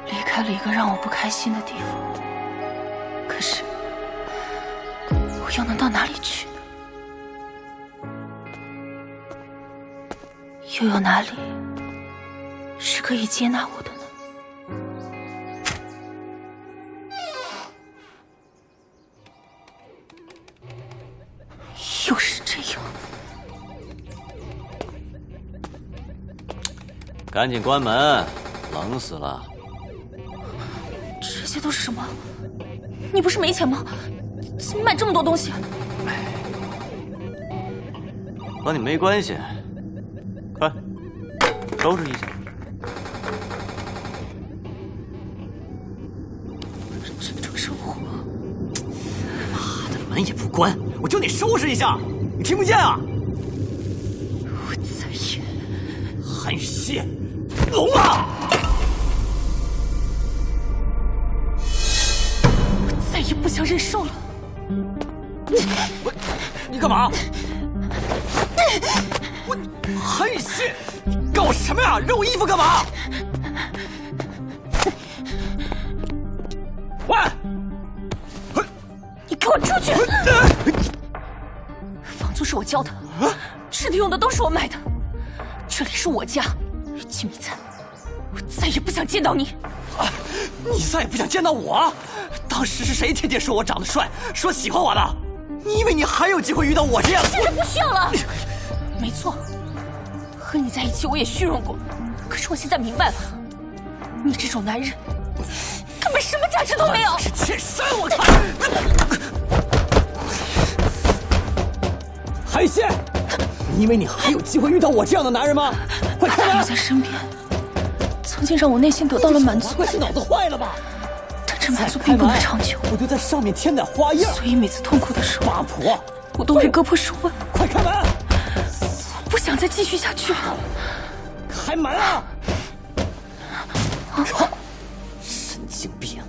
离开了一个让我不开心的地方，可是我又能到哪里去呢？又有哪里是可以接纳我的呢？又是这样，赶紧关门，冷死了。这些都是什么？你不是没钱吗？怎么买这么多东西？和你没关系，快收拾一下。这种生活，妈的，门也不关，我叫你收拾一下，你听不见啊？我再也韩歇，聋了！我再也不想忍受了。你干嘛？我韩歇，你搞什么呀？扔我衣服干嘛？喂！你给我出去！房租是我交的，吃的用的都是我买的，这里是我家。金米灿，我再也不想见到你。你再也不想见到我？当时是谁天天说我长得帅，说喜欢我的？你以为你还有机会遇到我这样的？现在不需要了。没错，和你在一起我也虚荣过，可是我现在明白了，你这种男人根本什么价值都没有。是欠杀我看！海鲜，你以为你还有机会遇到我这样的男人吗？快开门！你在身边，曾经让我内心得到了满足，快是脑子坏了吧？但这满足并不能长久，我就在上面添点花样。所以每次痛苦的时候，八婆，我都会割破手腕。快开门！我不想再继续下去了。开门啊！神经病！